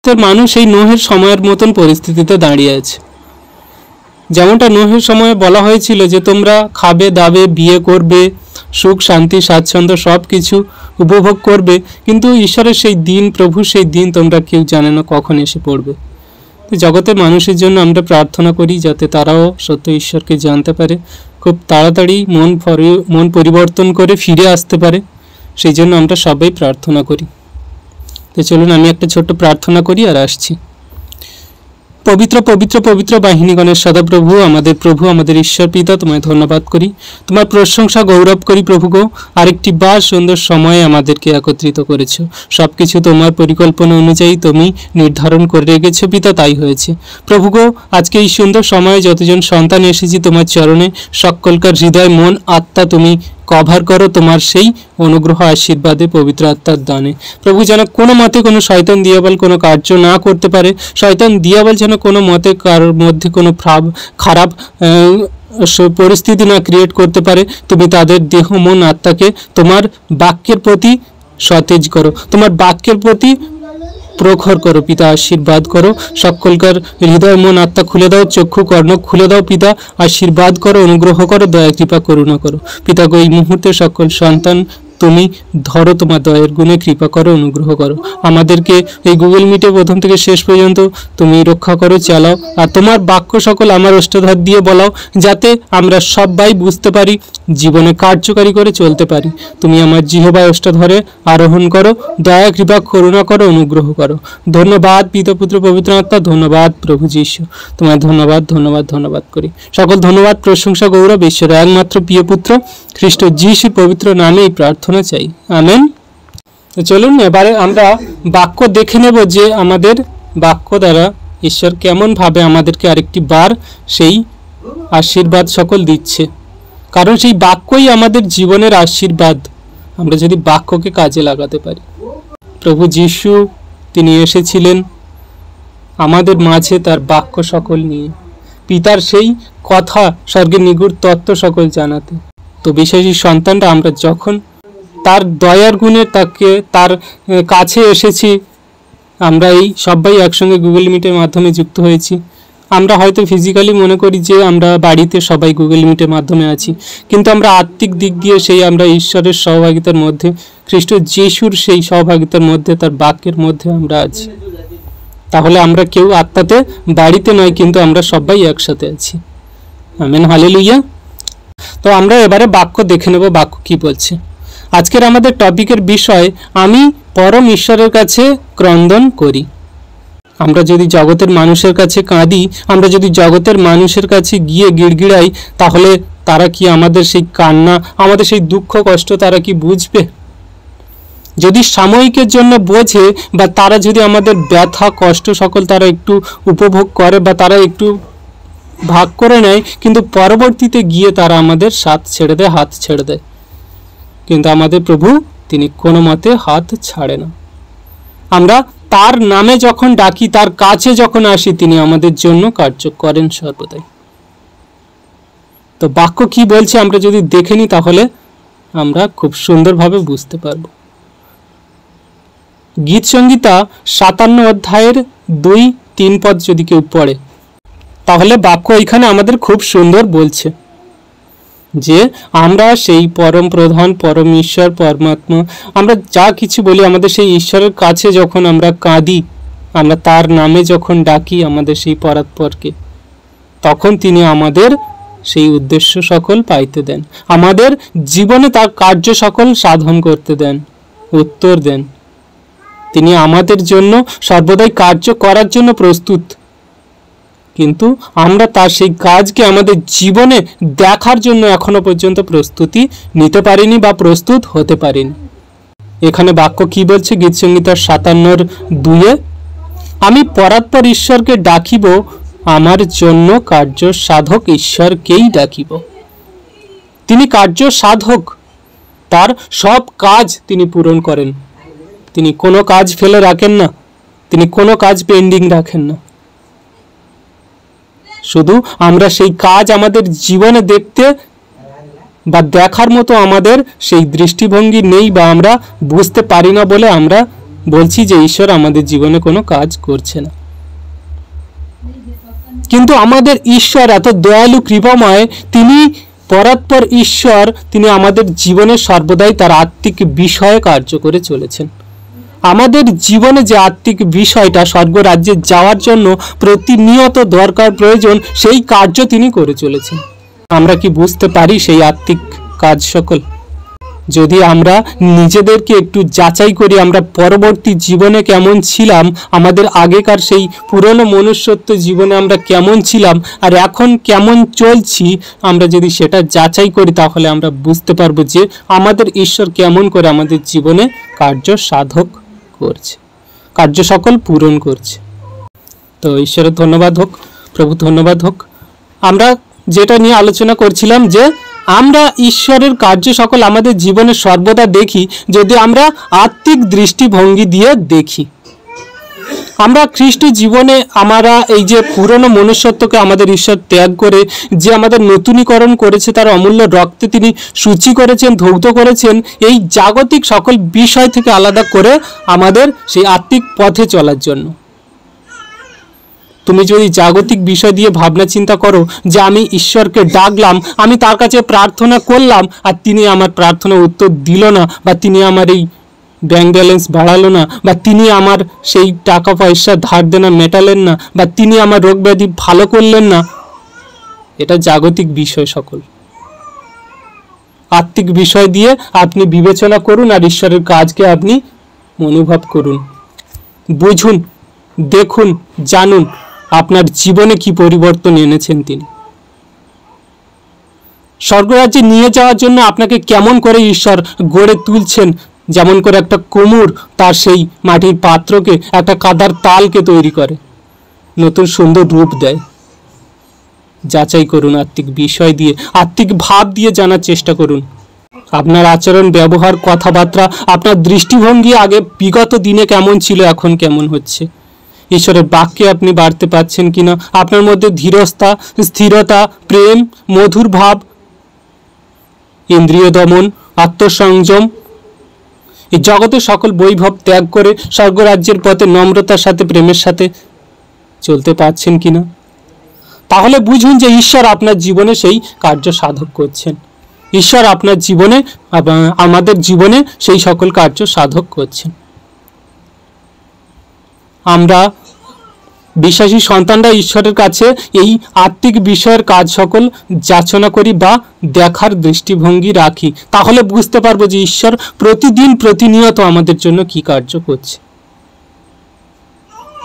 জগতের মানুষ এই নোহের সময়ের মতন পরিস্থিতিতে দাঁড়িয়ে আছে। যেমনটা নোহের সময়ে বলা হয়েছিল যে তোমরা খাবে দাবে বিয়ে করবে, সুখ শান্তি স্বাচ্ছন্দ্য সব কিছু উপভোগ করবে, কিন্তু ঈশ্বরের সেই দিন, প্রভু সেই দিন তোমরা কেউ জানে না কখন এসে পড়বে। তো জগতের মানুষের জন্য আমরা প্রার্থনা করি যাতে তারাও সত্য ঈশ্বরকে জানতে পারে, খুব তাড়াতাড়ি মন পরিবর্তন করে ফিরে আসতে পারে, সেই জন্য আমরা সবাই প্রার্থনা করি। তো চলুন আমি একটা ছোট্ট প্রার্থনা করি আর আসছি। পবিত্র পবিত্র পবিত্র বাহিনীগণের সদাপ্রভু, আমাদের প্রভু, আমাদের ঈশ্বর পিতা, তোমায় ধন্যবাদ করি, তোমার প্রশংসা গৌরব করি প্রভু গো। আরেকটি বার সুন্দর সময়ে আমাদেরকে একত্রিত করেছো, সব কিছু তোমার পরিকল্পনা অনুযায়ী তুমি নির্ধারণ করে রেখেছো পিতা, তাই হয়েছে প্রভু গো। আজকে এই সুন্দর সময়ে যতজন সন্তান এসেছি তোমার চরণে, সকলকার হৃদয় মন আত্মা তুমি কভার করো তোমার সেই অনুগ্রহ আশীর্বাদে, পবিত্র আত্মার দানে প্রভু। যেন কোনো মতে কোনো শয়তান দিয়াবল কোনো কার্য না করতে পারে, শয়তান দিয়াবল যেন কোনো মতে কারোর মধ্যে কোনো খারাপ পরিস্থিতি না ক্রিয়েট করতে পারে। তুমি তাদের দেহ মন আত্মাকে তোমার বাক্যের প্রতি সতেজ করো, তোমার বাক্যের প্রতি প্রখর করো পিতা, আশীর্বাদ করো সকলকার হৃদয় মন আত্মা খুলে দাও, চক্ষু কর্ণ খুলে দাও পিতা, আশীর্বাদ করো, অনুগ্রহ করো, দয়া কৃপা করুণা করো পিতা গো। এই মুহূর্তে সকল সন্তান তুমি ধরো, তোমার দয়ের গুণে কৃপা করো, অনুগ্রহ করো। আমাদেরকে এই গুগল মিটে প্রথম থেকে শেষ পর্যন্ত তুমি রক্ষা করো, চালাও, আর তোমার বাক্য সকল আমার ওষ্ঠধর দিয়ে বলাও, যাতে আমরা সবাই বুঝতে পারি, জীবনে কার্যকারী করে চলতে পারি। তুমি আমার জিহ্বার ওষ্ঠধরে আরোহণ করো, দয়া কৃপা করুণা করো, অনুগ্রহ করো। ধন্যবাদ পিতা পুত্র পবিত্র আত্মা, ধন্যবাদ প্রভু যীশু, তোমার ধন্যবাদ ধন্যবাদ ধন্যবাদ করি। সকল ধন্যবাদ প্রশংসা গৌরব ঈশ্বরের একমাত্র প্রিয় পুত্র খ্রিস্ট যীশুর পবিত্র নামে এই প্রার্থনা চাই, আমেন। চলুন এবারে আমরা বাক্য দেখে নেব যে আমাদের বাক্য দ্বারা ঈশ্বর কেমন ভাবে আমাদেরকে আরেকটি বার সেই আশীর্বাদ সকল দিচ্ছে, কারণ সেই বাক্যই আমাদের জীবনের আশীর্বাদ, আমরা যদি বাক্যকে কাজে লাগাতে পারি। প্রভু যীশু তিনি এসেছিলেন আমাদের মাঝে তার বাক্য সকল নিয়ে, পিতার সেই কথা, স্বর্গের নিগুড় তত্ত্ব সকল জানাতে। তো বিশ্বাসী সন্তানরা আমরা যখন তার দয়ার গুণে তার কাছে এসেছি, আমরা এই সবাই একসঙ্গে গুগল মিটের মাধ্যমে যুক্ত হয়েছি। আমরা হয়তো ফিজিক্যালি মনে করি যে আমরা বাড়িতে সবাই গুগল মিটের মাধ্যমে আছি, কিন্তু আমরা আত্মিক দিক দিয়ে সেই আমরা ঈশ্বরের সহভাগিতার মধ্যে, খ্রিস্ট যিশুর সেই সহভাগিতার মধ্যে, তার বাক্যের মধ্যে আমরা আছি। তাহলে আমরা কেউ আত্মাতে বাড়িতে নয়, কিন্তু আমরা সবাই একসাথে আছি, আমেন, হালেলুয়া। তো আমরা এবারে বাক্য দেখে নেব, বাক্য কি বলছে। আজকের আমাদের টপিকের বিষয়, আমি পরম ঈশ্বরের কাছে ক্রন্দন করি। আমরা যদি জগতের মানুষের কাছে কাঁদি, আমরা যদি জগতের মানুষের কাছে গিয়ে গিড়গিড়াই, তাহলে তারা কি আমাদের সেই কান্না, আমাদের সেই দুঃখ কষ্ট তারা কি বুঝবে? যদি সাময়িকের জন্য বোঝে, বা তারা যদি আমাদের ব্যথা কষ্ট সকল তারা একটু উপভোগ করে, বা তারা একটু ভাগ করে নেয়, কিন্তু পরবর্তীতে গিয়ে তারা আমাদের সাথ ছেড়ে দেয়, হাত ছেড়ে দেয়। কিন্তু আমাদের প্রভু তিনি কোনো মতে হাত ছাড়ে না। আমরা তার নামে যখন ডাকি, তার কাছে যখন আসি, তিনি আমাদের জন্য কার্য করেন সর্বদাই। তো বাক্য কি বলছে আমরা যদি দেখে নিই, তাহলে আমরা খুব সুন্দরভাবে বুঝতে পারব। গীত সংহিতা 57 অধ্যায়ের 2-3 পদ যদি কেউ পড়ে, তাহলে বাক্য এখানে আমাদের খুব সুন্দর বলছে যে আমরা সেই পরম প্রধান, পরম ঈশ্বর, পরমাত্মা, আমরা যা কিছু বলি, আমাদের সেই ঈশ্বরের কাছে যখন আমরা কাঁদি, আমরা তার নামে যখন ডাকি আমাদের সেই পরাৎপরকে, তখন তিনি আমাদের সেই উদ্দেশ্য সকল পাইতে দেন, আমাদের জীবনে তার কার্য সকল সাধন করতে দেন, উত্তর দেন। তিনি আমাদের জন্য সর্বদাই কার্য করার জন্য প্রস্তুত, কিন্তু আমরা তার সেই কাজকে আমাদের জীবনে দেখার জন্য এখনো পর্যন্ত প্রস্তুতি নিতে পারিনি বা প্রস্তুত হতে পারিনি। এখানে বাক্য কি বলছে? গীত সংহিতার 57:2, আমি পরাৎপর ঈশ্বরকে ডাকিব, আমার জন্য কার্য সাধক ঈশ্বরকেই ডাকিব। তিনি কার্য সাধক, তার সব কাজ তিনি পূরণ করেন। তিনি কোনো কাজ ফেলে রাখেন না, তিনি কোনো কাজ পেন্ডিং রাখেন না। শুধু আমরা সেই কাজ আমাদের জীবনে দেখতে বা দেখার মতো আমাদের সেই দৃষ্টিভঙ্গি নেই, বা আমরা বুঝতে পারি না বলে আমরা বলছি যে ঈশ্বর আমাদের জীবনে কোনো কাজ করছে না। কিন্তু আমাদের ঈশ্বর এত দয়ালু কৃপাময়, তিনি পরাৎপর ঈশ্বর, তিনি আমাদের জীবনে সর্বদাই তার আত্মিক বিষয়ে কার্য করে চলেছেন। আমাদের জীবনে যে আত্মিক বিষয়টা স্বর্গরাজ্যে যাওয়ার জন্য প্রতিনিয়ত দরকার প্রয়োজন, সেই কার্য তিনি করে চলেছেন। আমরা কি বুঝতে পারি সেই আত্মিক কাজ সকল? যদি আমরা নিজেদেরকে একটু যাচাই করি, আমরা পরবর্তী জীবনে কেমন ছিলাম, আমাদের আগেকার সেই পুরনো মনুষ্যত্ব জীবনে আমরা কেমন ছিলাম আর এখন কেমন চলছি, আমরা যদি সেটা যাচাই করি তাহলে আমরা বুঝতে পারবো যে আমাদের ঈশ্বর কেমন করে আমাদের জীবনে কার্য সাধক করছে, কার্য সকল পূরণ করছে। তো ঈশ্বরের ধন্যবাদ হোক, প্রভু ধন্যবাদ হোক। আমরা যেটা নিয়ে আলোচনা করছিলাম যে আমরা ঈশ্বরের কার্য সকল আমাদের জীবনে সর্বদা দেখি যদি আমরা আত্মিক দৃষ্টিভঙ্গি দিয়ে দেখি। আমরা খ্রিস্ট জীবনে আমরা এই যে পুরনো মনুষ্যত্বকে আমাদের ঈশ্বর ত্যাগ করে যে আমাদের নতুনীকরণ করেছে, তার অমূল্য রক্তে তিনি সূচি করেছেন, ধৌত করেছেন, এই জাগতিক সকল বিষয় থেকে আলাদা করে আমাদের সেই আত্মিক পথে চলার জন্য। তুমি যদি জাগতিক বিষয় দিয়ে ভাবনা চিন্তা করো যে আমি ঈশ্বরকে ডাকলাম, আমি তার কাছে প্রার্থনা করলাম আর তিনি আমার প্রার্থনার উত্তর দিল না, বা তিনি আমার এই ব্যাংক ব্যালেন্স বাড়ালো না, বা তিনি আমার সেই টাকা পয়সা ধার দেনা মেটালেন না, বা তিনি আমার রোগ ব্যাধি ভালো করলেন না, এটা জাগতিক বিষয় সকল। আত্মিক বিষয় দিয়ে আপনি বিবেচনা করুন আর ঈশ্বরের কাজকে আপনি অনুভব করুন, বুঝুন, দেখুন, জানুন আপনার জীবনে কি পরিবর্তন এনেছেন তিনি। স্বর্গরাজ্যে নিয়ে যাওয়ার জন্য আপনাকে কেমন করে ঈশ্বর গড়ে তুলছেন, যেমন করে একটা কুমোর তার সেই মাটির পাত্রকে একটা কাদার তালকে তৈরি করে, নতুন সুন্দর রূপ দেয়। যাচাই করুন আত্মিক বিষয় দিয়ে, আত্মিক ভাব দিয়ে জানার চেষ্টা করুন। আপনার আচরণ, ব্যবহার, কথাবার্তা, আপনার দৃষ্টিভঙ্গি আগে বিগত দিনে কেমন ছিল, এখন কেমন হচ্ছে। ঈশ্বরের বাক্যে আপনি বাড়তে পারছেন কিনা, আপনার মধ্যে ধীরতা, স্থিরতা, প্রেম, মধুর ভাব, ইন্দ্রিয় দমন, আত্মসংযম, এই জগতের সকল বৈভব ত্যাগ করে স্বর্গরাজ্যের পথে নম্রতার সাথে, প্রেমের সাথে চলতে পারছেন কিনা। তাহলে বুঝুন যে ঈশ্বর আপনার জীবনে সেই কার্য সাধক করছেন। ঈশ্বর আপনার জীবনে, আমাদের জীবনে সেই সকল কার্য সাধক করছেন। আমরা বিশ্বাসী সন্তানরা ঈশ্বরের কাছে এই আত্মিক বিষয়ের কাজ সকল যাচনা করি বা দেখার দৃষ্টিভঙ্গি রাখি, তাহলে বুঝতে পারবো যে ঈশ্বর প্রতিদিন প্রতিনিয়ত আমাদের জন্য কি কার্য করছে।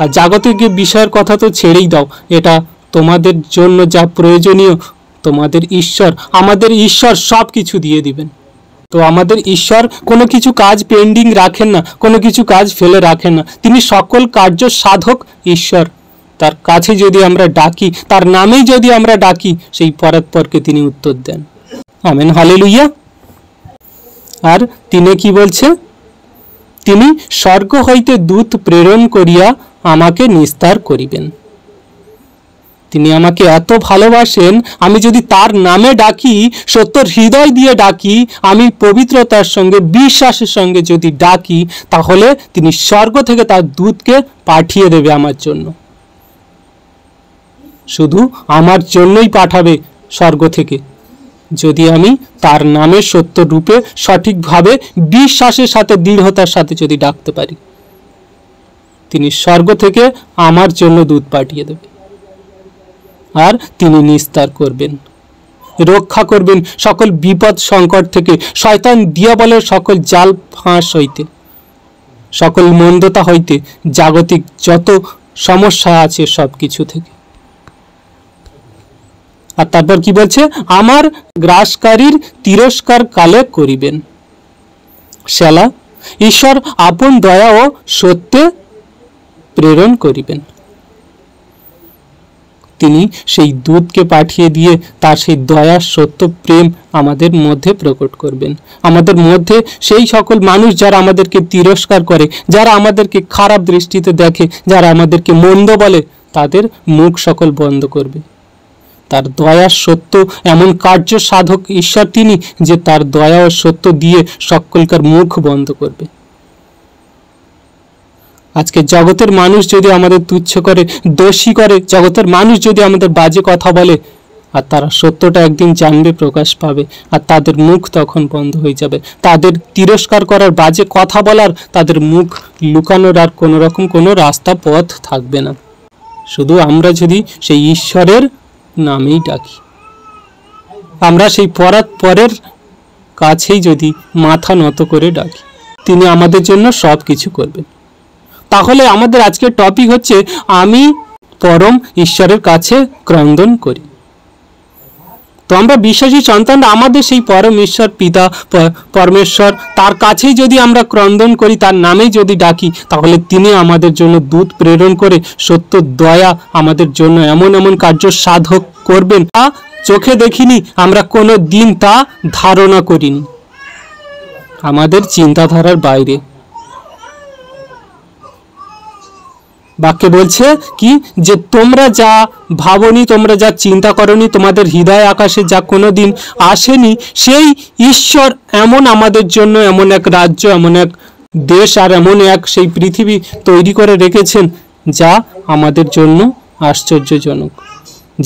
আর জাগতিক বিষয়ের কথা তো ছেড়েই দাও, এটা তোমাদের জন্য যা প্রয়োজনীয় তোমাদের ঈশ্বর, আমাদের ঈশ্বর সব কিছু দিয়ে দিবেন। তো আমাদের ঈশ্বর কোনো কিছু কাজ পেন্ডিং রাখেন না, কোনো কিছু কাজ ফেলে রাখেন না। তিনি সকল কার্য সাধক ঈশ্বর। তার কাছে যদি আমরা ডাকি, তার নামেই যদি আমরা ডাকি, সেই পরাৎপরকে তিনি উত্তর দেন। Amen, hallelujah. আর তিনি কি বলছে? তিনি স্বর্গ হইতে দূত প্রেরণ করিয়া আমাকে নিস্তার করিবেন। তিনি আমাকে এত ভালোবাসেন, আমি যদি তার নামে ডাকি, সত্য হৃদয় দিয়ে ডাকি, আমি পবিত্রতার সঙ্গে, বিশ্বাসের সঙ্গে যদি ডাকি, তাহলে তিনি স্বর্গ থেকে তার দূতকে পাঠিয়ে দেবে আমার জন্য। শুধু আমার জন্যই পাঠাবে স্বর্গ থেকে, যদি আমি তার নামে সত্য রূপে, সঠিকভাবে, বিশ্বাসের সাথে, দৃঢ়তার সাথে যদি ডাকতে পারি, তিনি স্বর্গ থেকে আমার জন্য দূত পাঠিয়ে দেবে। আর তিনি নিস্তার করবেন, রক্ষা করবেন সকল বিপদ সংকট থেকে, শয়তান দিয়াবলের সকল জাল ফাঁস হইতে, সকল মন্দতা হইতে, জাগতিক যত সমস্যা আছে সব কিছু থেকে। আর তারপর কি বলছে? আমার গ্রাসকারীর তিরস্কার কালে করিবেন। শালা ঈশ্বর আপন দয়া ও সত্যে প্রেরণ করিবেন। তিনি সেই দূতকে পাঠিয়ে দিয়ে তার সেই দয়া, সত্য, প্রেম আমাদের মধ্যে প্রকট করবেন। আমাদের মধ্যে সেই সকল মানুষ যারা আমাদেরকে তিরস্কার করে, যারা আমাদেরকে খারাপ দৃষ্টিতে দেখে, যারা আমাদেরকে মন্দ বলে, তাদের মুখ সকল বন্ধ করবে। তার দয়া, সত্য, এমন কার্য সাধক ঈশ্বর তিনি, যে তার দয়া ও সত্য দিয়ে সকলকার মুখ বন্ধ করবে। আজকে জগতের মানুষ যদি আমাদের তুচ্ছ করে, দোষী করে, জগতের মানুষ যদি আমাদের বাজে কথা বলে, আর তারা সত্যটা একদিন জানবে, প্রকাশ পাবে, আর তাদের মুখ তখন বন্ধ হয়ে যাবে। তাদের তিরস্কার করার, বাজে কথা বলার, তাদের মুখ লুকানোর আর কোনো রকম কোনো রাস্তা পথ থাকবে না। শুধু আমরা যদি সেই ঈশ্বরের নামেই ডাকি, আমরা সেই পরের কাছেই যদি মাথা নত করে ডাকি, তিনি আমাদের জন্য সব কিছু করবেন। তাহলে আমাদের আজকের টপিক হচ্ছে, আমি পরম ঈশ্বরের কাছে ক্রন্দন করি। তো আমরা বিশ্বাসী সন্তানরা আমাদের সেই পরম ঈশ্বর পিতা পরমেশ্বর, তার কাছেই যদি আমরা ক্রন্দন করি, তার নামেই যদি ডাকি, তাহলে তিনি আমাদের জন্য দূত প্রেরণ করে সত্য দয়া আমাদের জন্য এমন এমন কার্য সাধক করবেন, তা চোখে দেখিনি, আমরা কোনো দিন তা ধারণা করিনি, আমাদের চিন্তাধারার বাইরে। বাক্যে বলছে কি, যে তোমরা যা ভাবনি, তোমরা যা চিন্তা করনি, তোমাদের হৃদয় আকাশে যা কোনোদিন আসেনি, সেই ঈশ্বর এমন আমাদের জন্য এমন এক রাজ্য, এমন এক দেশ, আর এমন এক সেই পৃথিবী তৈরি করে রেখেছেন, যা আমাদের জন্য আশ্চর্যজনক,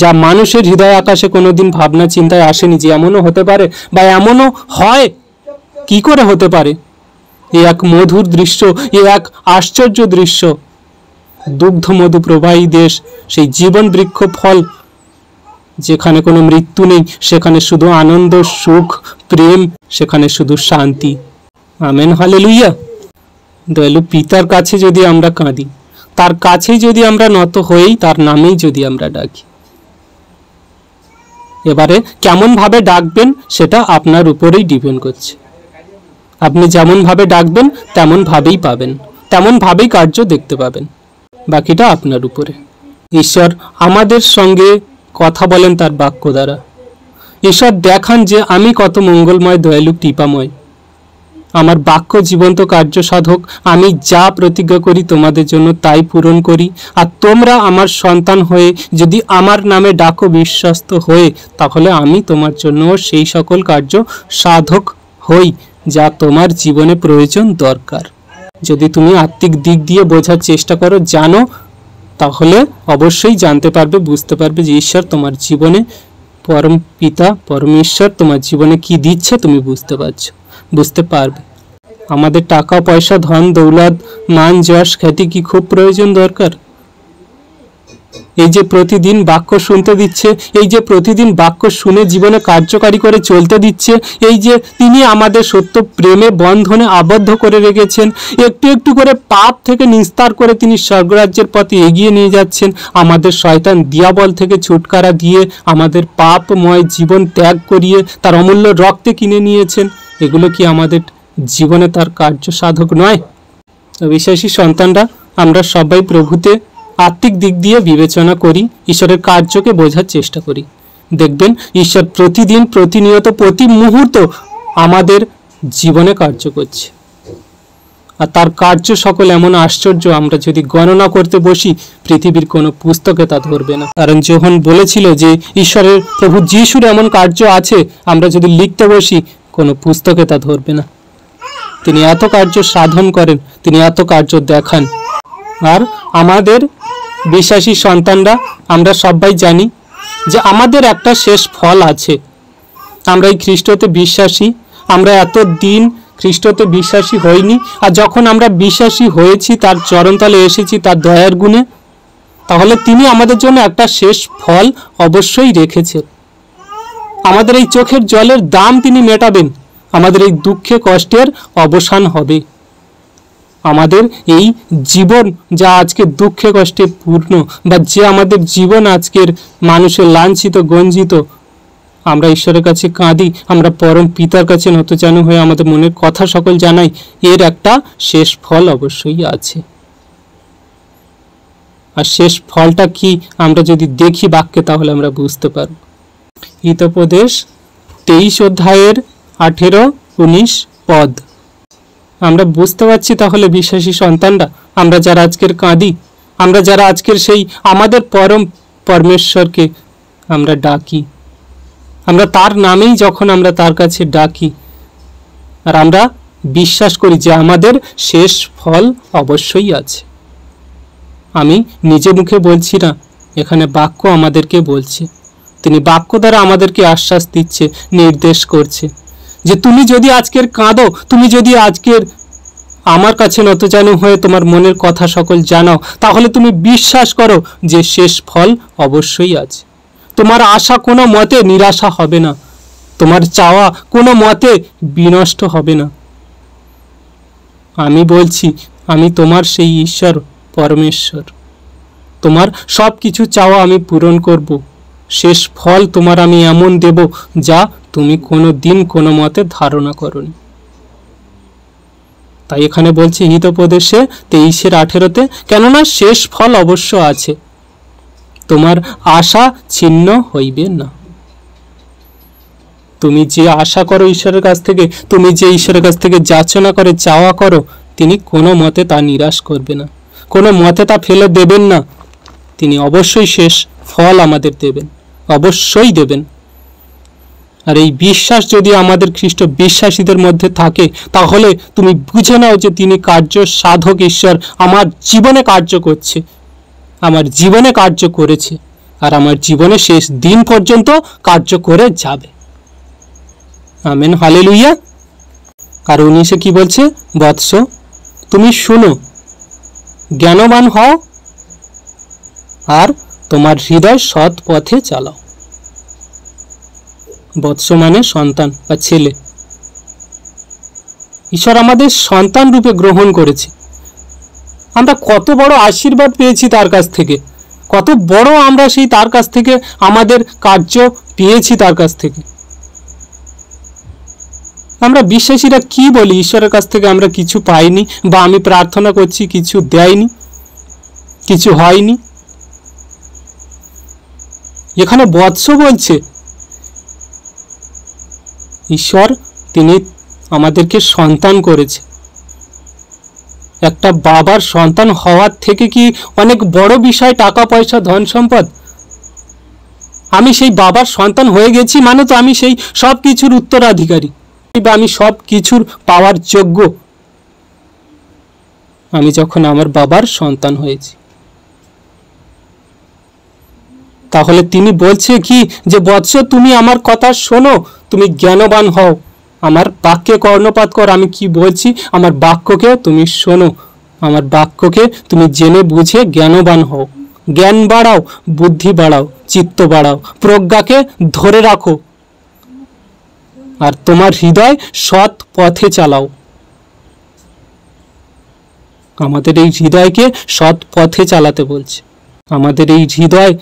যা মানুষের হৃদয় আকাশে কোনোদিন ভাবনা চিন্তায় আসেনি যে এমনও হতে পারে, বা এমনও হয়, কি করে হতে পারে। এ এক মধুর দৃশ্য, এ এক আশ্চর্য দৃশ্য। দুগ্ধ মধু প্রবাহী দেশ, সেই জীবন বৃক্ষ ফল, যেখানে কোনো মৃত্যু নেই, সেখানে শুধু আনন্দ, সুখ, প্রেম, সেখানে শুধু শান্তি। Amen, hallelujah. দয়ালু পিতার কাছে যদি আমরা কাঁদি, তার কাছেই যদি আমরা নত হই, তার নামেই যদি আমরা ডাকি, এবারে কেমন ভাবে ডাকবেন সেটা আপনার উপরেই ডিপেন্ড করছে। আপনি যেমন ভাবে ডাকবেন তেমন ভাবেই পাবেন, তেমন ভাবেই কার্য দেখতে পাবেন, বাকিটা আপনার উপরে। ঈশ্বর আমাদের সঙ্গে কথা বলেন তার বাক্য দ্বারা। ঈশ্বর দেখান যে আমি কত মঙ্গলময়, দয়ালু, কৃপাময়। আমার বাক্য জীবন্ত কার্য সাধক। আমি যা প্রতিজ্ঞা করি তোমাদের জন্য তাই পূরণ করি। আর তোমরা আমার সন্তান হয়ে যদি আমার নামে ডাকো বিশ্বস্ত হয়ে, তাহলে আমি তোমার জন্য সেই সকল কার্য সাধক হই যা তোমার জীবনে প্রয়োজন দরকার। যদি তুমি আত্মিক দিক দিয়ে বোঝার চেষ্টা করো, জানো, তাহলে অবশ্যই জানতে পারবে, বুঝতে পারবে যে ঈশ্বর তোমার জীবনে, পরম পিতা পরমেশ্বর তোমার জীবনে কি দিচ্ছে তুমি বুঝতে পারবে। আমাদের টাকা পয়সা, ধন দৌলত, মান যশ খ্যাতি কি খুব প্রয়োজন দরকার? এই যে প্রতিদিন বাক্য শুনতে দিচ্ছে, এই যে প্রতিদিন বাক্য শুনে জীবনে কার্যকারী করে চলতে দিচ্ছে, এই যে তিনি আমাদের সত্য প্রেমে বন্ধনে আবদ্ধ করে রেখেছেন, একটু একটু করে পাপ থেকে নিস্তার করে তিনি স্বর্গরাজ্যের পথে এগিয়ে নিয়ে যাচ্ছেন, আমাদের শয়তান দিয়াবল থেকে ছুটকারা দিয়ে আমাদের পাপময় জীবন ত্যাগ করিয়ে তার অমূল্য রক্তে কিনে নিয়েছেন, এগুলো কি আমাদের জীবনে তার কার্য সাধক নয়? বিশ্বাসী সন্তানরা আমরা সবাই প্রভুতে আত্মিক দিক দিয়ে বিবেচনা করি, ঈশ্বরের কার্যকে বোঝার চেষ্টা করি। দেখবেন ঈশ্বর প্রতিদিন, প্রতিনিয়ত, প্রতি মুহূর্ত আমাদের জীবনে কার্য করছে, আর তার কার্য সকল এমন আশ্চর্য, আমরা যদি গণনা করতে বসি পৃথিবীর কোনো পুস্তকে তা ধরবে না। কারণ যোহন বলেছিল যে ঈশ্বরের, প্রভু যিশুর এমন কার্য আছে, আমরা যদি লিখতে বসি কোনো পুস্তকে তা ধরবে না। তিনি এত কার্য সাধন করেন, তিনি এত কার্য দেখান। আর আমাদের বিশ্বাসী সন্তানরা আমরা সবাই জানি যে আমাদের একটা শেষ ফল আছে। আমরা এই খ্রিস্টতে বিশ্বাসী, আমরা এত দিন খ্রিস্টতে বিশ্বাসী হইনি, আর যখন আমরা বিশ্বাসী হয়েছি, তার চরণতলে এসেছি তার দয়ার গুণে, তাহলে তিনি আমাদের জন্য একটা শেষ ফল অবশ্যই রেখেছেন। আমাদের এই চোখের জলের দাম তিনি মেটাবেন, আমাদের এই দুঃখে কষ্টের অবসান হবে। আমাদের এই জীবন যা আজকে দুঃখে কষ্টে পূর্ণ, বা যে আমাদের জীবন আজকের মানুষের লাঞ্ছিত, গঞ্জিত, আমরা ঈশ্বরের কাছে কাঁদি, আমরা পরম পিতার কাছে নতজানু হয়ে আমাদের মনের কথা সকল জানাই, এর একটা শেষ ফল অবশ্যই আছে। আর শেষ ফলটা কি আমরা যদি দেখি বাক্যে, তাহলে আমরা বুঝতে পারব। হিতোপদেশ 23 অধ্যায়ের 18-19 পদ আমরা বুঝতে পারছি। তাহলে বিশ্বাসী সন্তানরা আমরা যারা আজকের কাঁদি, আমরা যারা আজকের সেই আমাদের পরম পরমেশ্বরকে আমরা ডাকি, আমরা তার নামেই যখন আমরা তার কাছে ডাকি, আর আমরা বিশ্বাস করি যে আমাদের শেষ ফল অবশ্যই আছে। আমি নিজে মুখে বলছি না, এখানে বাক্য আমাদেরকে বলছে। তিনি বাক্য দ্বারা আমাদেরকে আশ্বাস দিচ্ছে, নির্দেশ করছে যে তুমি যদি আজকের কাঁদো, তুমি যদি আজকের আমার কাছে নতজানু হয়ে তোমার মনের কথা সকল জানাও, তাহলে তুমি বিশ্বাস করো যে শেষ ফল অবশ্যই আছে। তোমার আশা কোনো মতে নিরাশা হবে না, তোমার চাওয়া কোনো মতে বিনষ্ট হবে না। আমি বলছি, আমি তোমার সেই ঈশ্বর পরমেশ্বর, তোমার সব কিছু চাওয়া আমি পূরণ করব। শেষ ফল তোমার আমি এমন দেব যা তুমি কোনো দিন কোনো মতে ধারণা করনি। তাই এখানে বলছি হিতোপদেশে 23:18, কেননা শেষ ফল অবশ্য আছে, তোমার আশা ছিন্ন হইবে না। তুমি যে আশা করো ঈশ্বরের কাছ থেকে, তুমি যে ঈশ্বরের কাছ থেকে যাচনা করে চাওয়া করো, তিনি কোনো মতে তা নিরাশ করবে না, কোনো মতে তা ফেলে দেবেন না। তিনি অবশ্যই শেষ ফল আমাদের দেবেন, অবশ্যই দেবেন। আর এই বিশ্বাস যদি আমাদের খ্রিস্ট বিশ্বাসীদের মধ্যে থাকে, তাহলে তুমি বুঝে নাও যে তিনি কার্য সাধক ঈশ্বর আমার জীবনে কার্য করছে, আমার জীবনে কার্য করেছে, আর আমার জীবনে শেষ দিন পর্যন্ত কার্য করে যাবে। Amen, hallelujah. আর 19 কি বলছে? বৎস, তুমি শুনো, জ্ঞানবান হও, আর তোমার হৃদয় সৎ পথে চালাও। বৎস মানে সন্তান বা ছেলে। ঈশ্বর আমাদের সন্তান রূপে গ্রহণ করেছে। আমরা কত বড় আশীর্বাদ পেয়েছি তার কাছ থেকে, কত বড় আমরা সেই তার কাছ থেকে আমাদের কার্য পেয়েছি তার কাছ থেকে। আমরা বিশ্বাসীরা কি বলি? ঈশ্বরের কাছ থেকে আমরা কিছু পাইনি, বা আমি প্রার্থনা করছি কিছু দেয়নি, কিছু হয়নি। এখানে বৎস বলছে ঈশ্বর, তিনি আমাদেরকে সন্তান করেছে। একটা বাবার সন্তান হওয়ার থেকে কি অনেক বড় বিষয় টাকা পয়সা ধন সম্পদ? আমি সেই বাবার সন্তান হয়ে গেছি মানে তো আমি সেই সব কিছুর উত্তরাধিকারী, বা আমি সব কিছুর পাওয়ার যোগ্য, আমি যখন আমার বাবার সন্তান হয়েছি। তাহলে তিনি বলছে কি যে বৎস, তুমি আমার কথা শোনো, তুমি জ্ঞানবান হও, আমার বাক্যে কর্ণপাত কর। আমি কি বলছি? আমার বাক্যকে তুমি শোনো, আমার বাক্যকে তুমি জেনে বুঝে জ্ঞানবান হও, জ্ঞান বাড়াও, বুদ্ধি বাড়াও, চিত্ত বাড়াও, প্রজ্ঞাকে ধরে রাখো, আর তোমার হৃদয় সৎ পথে চালাও। আমাদের এই হৃদয়কে সৎ পথে চালাতে বলছে। আমাদের এই হৃদয়,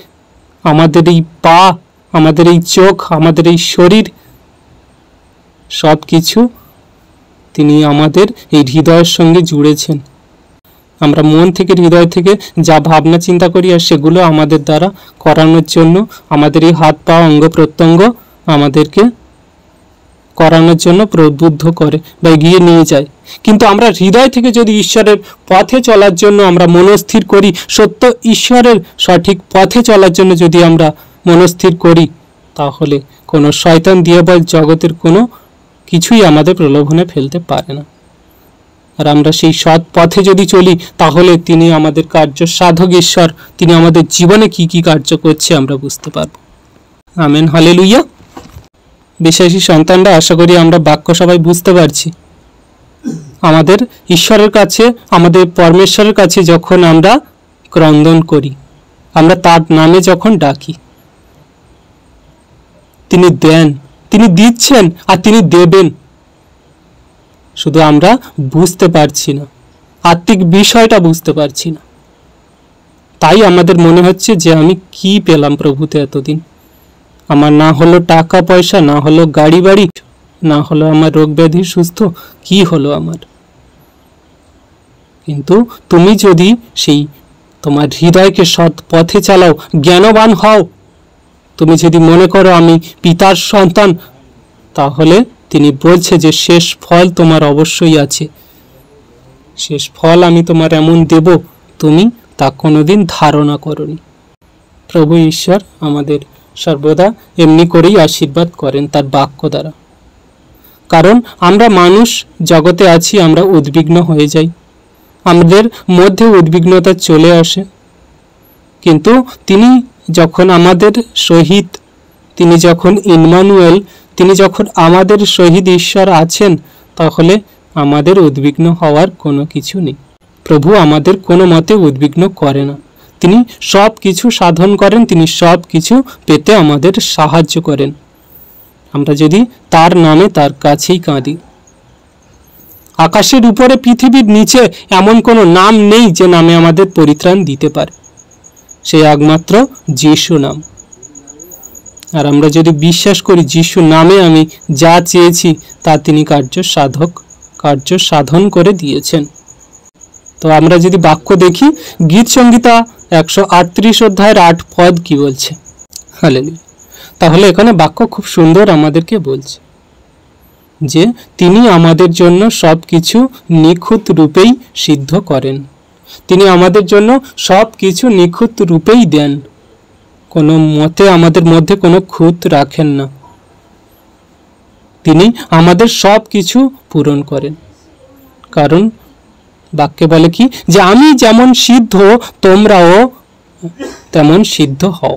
আমাদের এই পা, আমাদের এই চোখ, আমাদের এই শরীর, সব কিছু তিনি আমাদের এই হৃদয়ের সঙ্গে জুড়েছেন। আমরা মন থেকে, হৃদয় থেকে যা ভাবনা চিন্তা করি, আর সেগুলো আমাদের দ্বারা করানোর জন্য আমাদের এই হাত পা অঙ্গ প্রত্যঙ্গ আমাদেরকে করানোর জন্য প্রবুদ্ধ করে বা এগিয়ে নিয়ে যায়। কিন্তু আমরা হৃদয় থেকে যদি ঈশ্বরের পথে চলার জন্য আমরা মনস্থির করি, সত্য ঈশ্বরের সঠিক পথে চলার জন্য যদি আমরা মনস্থির করি, তাহলে কোনো শয়তান দিয়ে বল জগতের কোনো কিছুই আমাদের প্রলোভনে ফেলতে পারে না। আর আমরা সেই সৎ পথে যদি চলি, তাহলে তিনি আমাদের কার্য সাধক ঈশ্বর, তিনি আমাদের জীবনে কি কি কার্য করছে আমরা বুঝতে পারব। Amen, hallelujah. বিশ্বাসী সন্তানরা, আশা করি আমরা বাক্য সবাই বুঝতে পারছি। আমাদের ঈশ্বরের কাছে, আমাদের পরমেশ্বরের কাছে যখন আমরা ক্রন্দন করি, আমরা তার নামে যখন ডাকি, তিনি দেন, তিনি দিচ্ছেন, আর তিনি দেবেন। শুধু আমরা বুঝতে পারছি না, আত্মিক বিষয়টা বুঝতে পারছি না। তাই আমাদের মনে হচ্ছে যে আমি কি পেলাম প্রভুতে এতদিন। আমার না হলো টাকা পয়সা, না হলো গাড়ি বাড়ি, না হলো আমার রোগ ব্যাধি সুস্থ, কি হলো আমার? কিন্তু তুমি যদি সেই তোমার হৃদয়কে সৎ পথে চালাও, জ্ঞানবান হও, তুমি যদি মনে করো আমি পিতার সন্তান, তাহলে তিনি বলছে যে শেষ ফল তোমার অবশ্যই আছে। শেষ ফল আমি তোমার এমন দেব, তুমি তা কোনোদিন ধারণা করনি। প্রভু ঈশ্বর আমাদের সর্বদা এমনি করেই আশীর্বাদ করেন তার বাক্য দ্বারা। কারণ আমরা মানুষ জগতে আছি, আমরা উদ্বিগ্ন হয়ে যাই, আমাদের মধ্যে উদ্বিগ্নতা চলে আসে, কিন্তু তিনি যখন আমাদের সহিত, তিনি যখন ইম্মানুয়েল, তিনি যখন আমাদের সহিত ঈশ্বর আছেন, তাহলে আমাদের উদ্বিগ্ন হওয়ার কোনো কিছু নেই। প্রভু আমাদের কোনো মতে উদ্বিগ্ন করে না। তিনি সব কিছু সাধন করেন, তিনি সব কিছু পেতে আমাদের সাহায্য করেন, আমরা যদি তার নামে তার কাছেই কাঁদি। আকাশের উপরে পৃথিবীর নিচে এমন কোনো নাম নেই যে নামে আমাদের পরিত্রাণ দিতে পারে, সেই একমাত্র যিশু নাম। আর আমরা যদি বিশ্বাস করি যিশু নামে আমি যা চেয়েছি তা তিনি কার্য সাধন করে দিয়েছেন। তো আমরা যদি বাক্য দেখি, গীত সংহিতা 138 অধ্যায়ের 8 পদ কি বলছে? হালেলুয়া। তাহলে এখানে বাক্য খুব সুন্দর আমাদেরকে বলছে যে তিনি আমাদের জন্য সব কিছু নিখুঁত রূপেই সিদ্ধ করেন, তিনি আমাদের জন্য সব কিছু নিখুঁত রূপেই দেন, কোনো মতে আমাদের মধ্যে কোনো খুঁত রাখেন না। তিনি আমাদের সব কিছু পূরণ করেন, কারণ বাক্যে বলে কি যে আমি যেমন সিদ্ধ তোমরাও তেমন সিদ্ধ হও,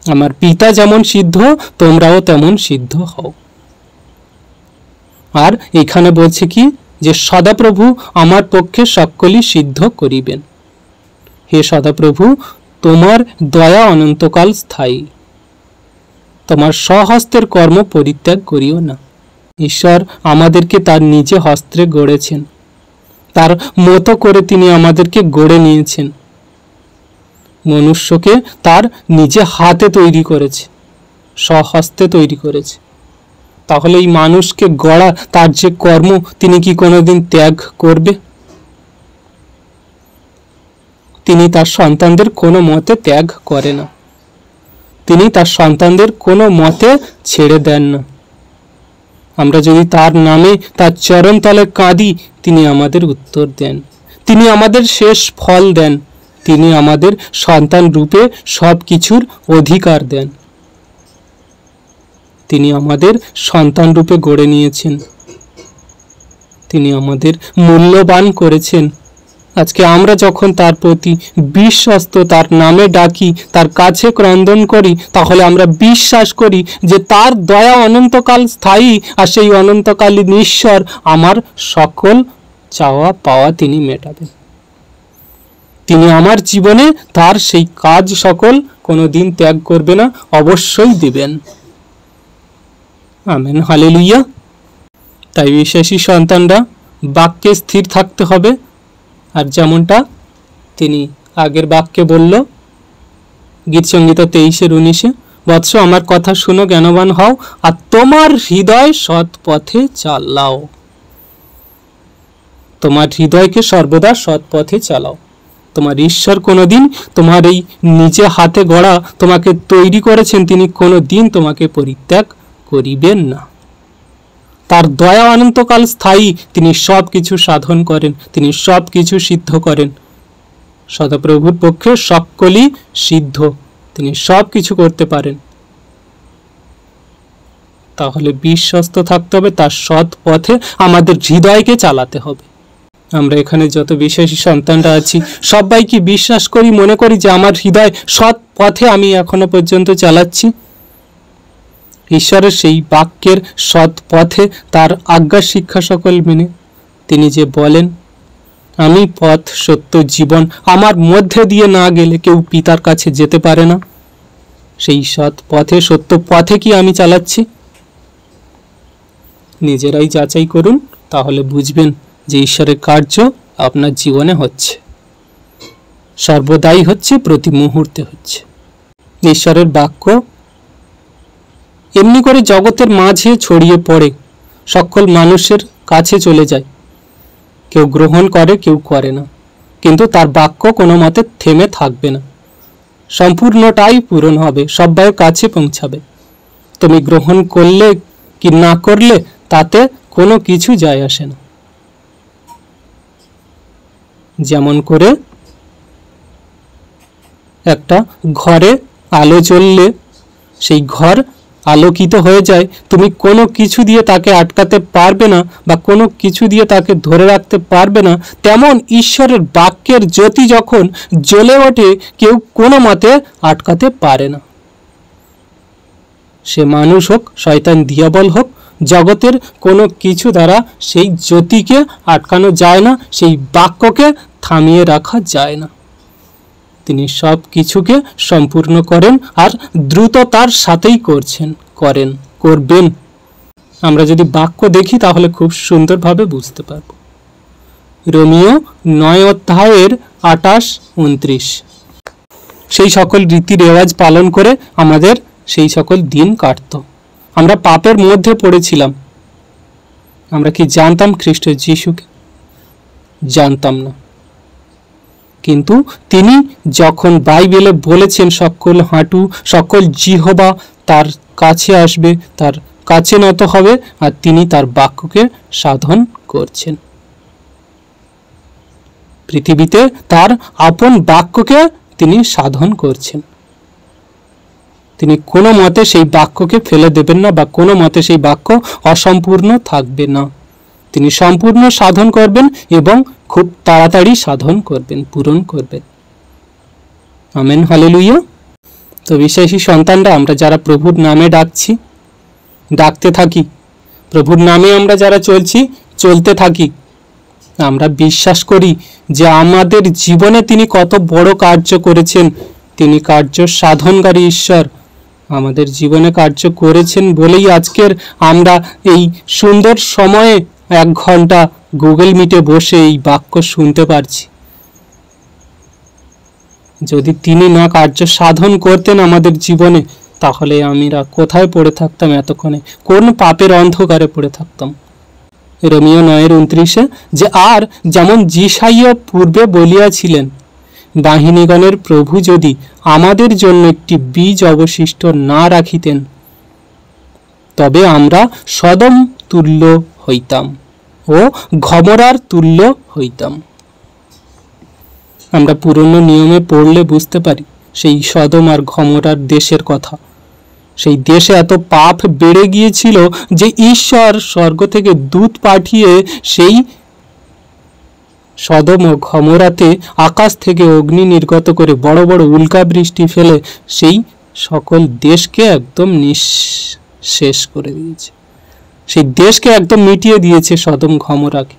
আমার পিতা যেমন সিদ্ধ তোমরাও তেমন সিদ্ধ হও। আর এখানে বলছে কি যে সদাপ্রভু আমার পক্ষে সকলই সিদ্ধ করিবেন। হে সদাপ্রভু, তোমার দয়া অনন্তকাল স্থায়ী, তোমার স্বহস্তের কর্ম পরিত্যাগ করিও না। ঈশ্বর আমাদেরকে তার নিজে হস্তে গড়েছেন, তার মতো করে তিনি আমাদেরকে গড়ে নিয়েছেন। মনুষ্যকে তার নিজে হাতে তৈরি করেছে, স্বহস্তে তৈরি করেছে। তাহলে এই মানুষকে গড়া তার যে কর্ম, তিনি কি কোনোদিন ত্যাগ করবে? তিনি তার সন্তানদের কোনো মতে ত্যাগ করে না, তিনি তার সন্তানদের কোনো মতে ছেড়ে দেন না। আমরা যদি তার নামে তার চরণ তলে কাঁদি, তিনি আমাদের উত্তর দেন, তিনি আমাদের শেষ ফল দেন, তিনি আমাদের সন্তান রূপে সব কিছুর অধিকার দেন। তিনি আমাদের সন্তান রূপে গড়ে নিয়েছেন, তিনি আমাদের মূল্যবান করেছেন। আজকে আমরা যখন তার প্রতি বিশ্বস্ত, তার নামে ডাকি, তার কাছে ক্রন্দন করি, তাহলে আমরা বিশ্বাস করি যে তার দয়া অনন্তকাল স্থায়ী, আর সেই অনন্তকালীন ঈশ্বর আমার সকল চাওয়া পাওয়া তিনি মেটাবেন। তিনি আমার জীবনে তার সেই কাজ সকল কোনোদিন ত্যাগ করবে না, অবশ্যই দিবেন। Amen, hallelujah. তাই বিশ্বাসী সন্তানরা বাক্যে স্থির থাকতে হবে। আর যেমনটা তিনি আগের বাক্যে বলল, গীত সংহিতা 23:19, বৎস আমার কথা শুনো, জ্ঞানবান হও, আর তোমার হৃদয় সৎ পথে চালাও। তোমার হৃদয়কে সর্বদা সৎ পথে চালাও। তোমার ঈশ্বর কোনোদিন তোমার এই নিজে হাতে গড়া তোমাকে তৈরি করেছেন, তিনি কোনোদিন তোমাকে পরিত্যাগ করিবেন না। তার দয়া অনন্তকাল স্থায়ী, তিনি সব কিছু সাধন করেন, তিনি সব কিছু সিদ্ধ করেন। সদাপ্রভুর পক্ষে সকলই সিদ্ধ, তিনি সব কিছু করতে পারেন। তাহলে বিশ্বস্ত থাকতে হবে, তার সৎ পথে আমাদের হৃদয়কে চালাতে হবে। আমরা এখানে যত বিশ্বাসী সন্তানরা আছি, সবাইকে বিশ্বাস করি, মনে করি যে আমার হৃদয় সৎ পথে আমি এখনো পর্যন্ত চালাচ্ছি। ঈশ্বরের সেই বাক্যের সৎ পথে তার আজ্ঞা শিক্ষা সকল মেনে তিনি যে বলেন, আমি পথ সত্য জীবন, আমার মধ্যে দিয়ে না গেলে কেউ পিতার কাছে যেতে পারে না। সেই সৎ পথে, সত্য পথে কি আমি চালাচ্ছি? নিজেরাই যাচাই করুন, তাহলে বুঝবেন যে ঈশ্বরের কার্য আপনার জীবনে হচ্ছে, সর্বদাই হচ্ছে, প্রতি মুহূর্তে হচ্ছে। ঈশ্বরের বাক্য এমনি করে জগতের মাঝে ছড়িয়ে পড়ে, সকল মানুষের কাছে চলে যায়, কেউ গ্রহণ করে, কেউ করে না, কিন্তু তার বাক্য কোনো মতে থেমে থাকবে না, সম্পূর্ণটাই পূরণ হবে, সবার কাছে পৌঁছাবে। তুমি গ্রহণ করলে কি না করলে তাতে কোনো কিছু যায় আসে না। যেমন করে একটা ঘরে আলো জ্বললে সেই ঘর আলোকিত হয়ে যায়, তুমি কোনো কিছু দিয়ে তাকে আটকাতে পারবে না বা কোনো কিছু দিয়ে তাকে ধরে রাখতে পারবে না, তেমন ঈশ্বরের বাক্যের জ্যোতি যখন জ্বলে ওঠে, কেউ কোনো মতে আটকাতে পারে না। সে মানুষ হোক, শয়তান দিয়াবল হোক, জগতের কোনো কিছু দ্বারা সেই জ্যোতিকে আটকানো যায় না, সেই বাক্যকে থামিয়ে রাখা যায় না। তিনি সব কিছুকে সম্পূর্ণ করেন আর দ্রুততার সাথেই করবেন। আমরা যদি বাক্য দেখি তাহলে খুব সুন্দরভাবে বুঝতে পারব। রোমিও 9 অধ্যায়ের 28-29। সেই সকল রীতি রেওয়াজ পালন করে আমাদের সেই সকল দিন কাটত। আমরা পাপের মধ্যে পড়েছিলাম। আমরা কি জানতাম খ্রিস্ট যিশুকে? জানতাম না। কিন্তু তিনি যখন বাইবেলে বলেছেন সকল হাঁটু, সকল জিহ্বা তার কাছে আসবে, তার কাছে নত হবে, আর তিনি তার বাক্যকে সাধন করছেন। পৃথিবীতে তার আপন বাক্যকে তিনি সাধন করছেন। তিনি কোনো মতে সেই বাক্যকে ফেলে দেবেন না বা কোনো মতে সেই বাক্য অসম্পূর্ণ থাকবে না। তিনি সম্পূর্ণ সাধন করবেন এবং খুব তাড়াতাড়ি সাধন করবেন, পূরণ করবেন। Amen, hallelujah. তো বিশ্বাসী সন্তানরা, আমরা যারা প্রভুর নামে ডাকতে থাকি, প্রভুর নামে আমরা যারা চলতে থাকি, আমরা বিশ্বাস করি যে আমাদের জীবনে তিনি কত বড় কার্য করেছেন। তিনি কার্য সাধনকারী ঈশ্বর। আমাদের জীবনে কার্য করেছেন বলেই আজকের আমরা এই সুন্দর সময়ে 1 ঘন্টা গুগল মিটে বসে এই বাক্য শুনতে পারছি। যদি তিনি না কার্য সাধন করতেন আমাদের জীবনে, তাহলে আমরা কোথায় পড়ে থাকতাম এতক্ষণে? কোন পাপের অন্ধকারে পড়ে থাকতাম? রোমিও 9:29 যে আর যেমন যিশাইয়া পূর্বে বলিয়াছিলেন, বাহিনীগণের প্রভু যদি আমাদের জন্য একটি বীজ অবশিষ্ট না রাখিতেন, তবে আমরা সদম তুল্য হইতাম ও গমরার তুল্য হইতাম। আমরা পুরনো নিয়মে পড়লে বুঝতে পারি সেই সদম আর গমরার দেশের কথা। সেই দেশে এত পাপ বেড়ে গিয়েছিল যে ঈশ্বর স্বর্গ থেকে দূত পাঠিয়ে সেই সদম ও গমরাতে আকাশ থেকে অগ্নি নির্গত করে বড় বড় উল্কা বৃষ্টি ফেলে সেই সকল দেশকে একদম নিঃশেষ করে দিয়েছে। সেই দেশকে একদম মিটিয়ে দিয়েছে সদম গমরাকে।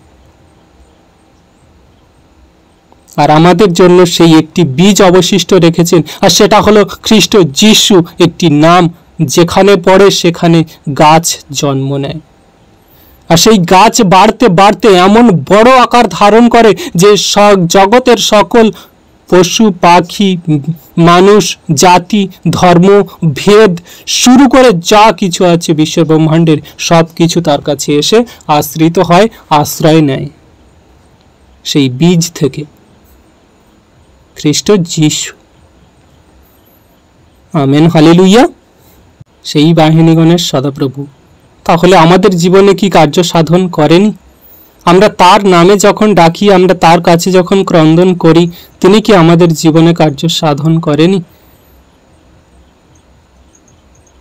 আর আমাদের জন্য সেই একটি বীজ অবশিষ্ট রেখেছেন, আর সেটা হলো খ্রিস্ট যিশু। একটি নাম যেখানে পড়ে সেখানে গাছ জন্ম নেয়, আর সেই গাছ বাড়তে বাড়তে এমন বড় আকার ধারণ করে যে জগতের সকল পশু পাখি, মানুষ, জাতি, ধর্ম, ভেদ শুরু করে যা কিছু আছে বিশ্ব ব্রহ্মাণ্ডের সব কিছু তার কাছে এসে আশ্রিত হয়, আশ্রয় নেয় সেই বীজ থেকে, খ্রিস্ট যিশু। Amen, hallelujah. সেই বাহিনীগণের সদাপ্রভু তাহলে আমাদের জীবনে কি কার্য সাধন করেনি? আমরা তার নামে যখন ডাকি, আমরা তার কাছে যখন ক্রন্দন করি, তিনি কি আমাদের জীবনে কার্য সাধন করেনি?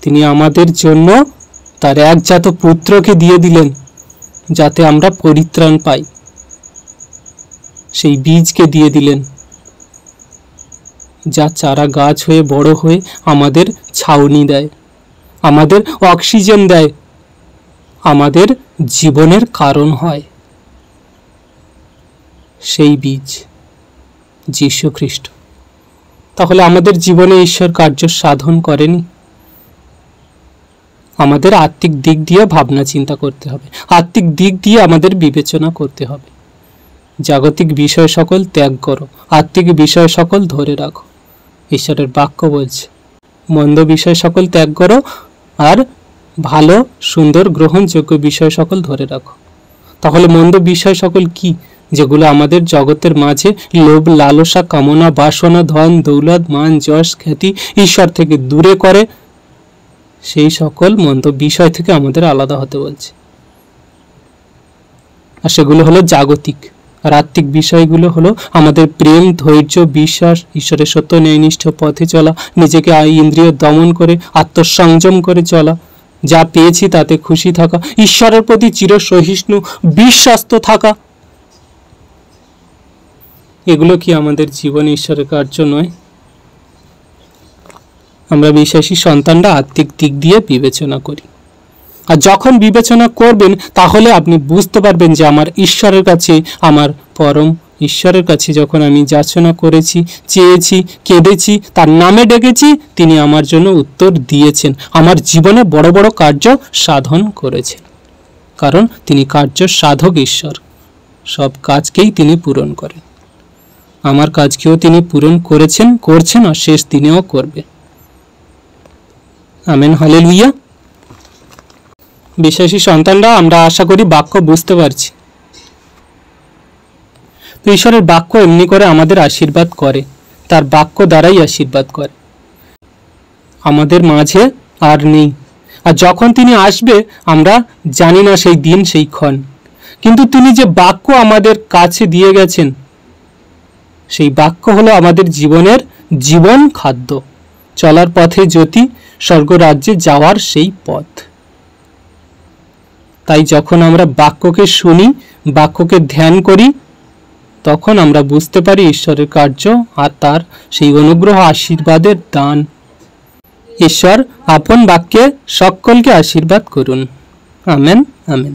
তিনি আমাদের জন্য তার একজাত পুত্রকে দিয়ে দিলেন যাতে আমরা পরিত্রাণ পাই। সেই বীজকে দিয়ে দিলেন যা চারা গাছ হয়ে বড় হয়ে আমাদের ছাউনি দেয়, আমাদের অক্সিজেন দেয়, আমাদের জীবনের কারণ হয়। সেই বীজ যীশু খ্রিস্ট। তাহলে আমাদের জীবনে ঈশ্বর কার্য সাধন করেনি? আমাদের আত্মিক দিক দিয়ে ভাবনা চিন্তা করতে হবে, আত্মিক দিক দিয়ে আমাদের বিবেচনা করতে হবে। জাগতিক বিষয় সকল ত্যাগ করো, আত্মিক বিষয় সকল ধরে রাখো। ঈশ্বরের বাক্য বলছে মন্দ বিষয় সকল ত্যাগ করো আর ভালো, সুন্দর, গ্রহণযোগ্য বিষয় সকল ধরে রাখো। তাহলে মন্দ বিষয় সকল কি? যেগুলো আমাদের জগতের মাঝে লোভ, লালসা, কামনা, বাসনা, ধন, দৌলত, মান, যশ, খ্যাতি ঈশ্বর থেকে দূরে করে, সেই সকল মন্দ বিষয় থেকে আমাদের আলাদা হতে বলছে। আর সেগুলো হলো জাগতিক, আর আত্মিক বিষয়গুলো হলো আমাদের প্রেম, ধৈর্য, বিশ্বাস, ঈশ্বরের সত্য ন্যায়নিষ্ঠ পথে চলা, নিজেকে ইন্দ্রিয় দমন করে আত্মসংযম করে চলা, যা পেয়েছি তাতে খুশি থাকা, ঈশ্বরের প্রতি চিরসহিষ্ণু বিশ্বাস্ত থাকা। এগুলো কি আমাদের জীবনে ঈশ্বরের কার্য নয়? আমরা বিশ্বাসী সন্তানরা আত্মিক দিক দিয়ে বিবেচনা করি, আর যখন বিবেচনা করবেন তাহলে আপনি বুঝতে পারবেন যে আমার ঈশ্বরের কাছে, আমার পরম ঈশ্বরের কাছে যখন আমি যাচনা করেছি, চেয়েছি, কেঁদেছি, তার নামে ডেকেছি, তিনি আমার জন্য উত্তর দিয়েছেন, আমার জীবনে বড় বড় কার্য সাধন করেছেন। কারণ তিনি কার্য সাধক ঈশ্বর, সব কাজকেই তিনি পূরণ করেন। আমার কাজকেও তিনি পূরণ করেছেন, করছেন, আর শেষ দিনেও করবে। Amen, hallelujah. বিশ্বাসী সন্তানরা আমরা আশা করি বাক্য বুঝতে পারছি। তো ঈশ্বরের বাক্য এমনি করে আমাদের আশীর্বাদ করে, তার বাক্য দ্বারাই আশীর্বাদ করে। আমাদের মাঝে আর নেই, আর যখন তিনি আসবে আমরা জানি না সেই দিন, সেই ক্ষণ, কিন্তু তিনি যে বাক্য আমাদের কাছে দিয়ে গেছেন, সেই বাক্য হলো আমাদের জীবনের জীবন খাদ্য, চলার পথে জ্যোতি, স্বর্গরাজ্যে যাওয়ার সেই পথ। তাই যখন আমরা বাক্যকে শুনি, বাক্যকে ধ্যান করি, তখন আমরা বুঝতে পারি ঈশ্বরের কার্য আর তার সেই অনুগ্রহ, আশীর্বাদের দান। ঈশ্বর আপন বাক্যে সকলকে আশীর্বাদ করুন। Amen, amen.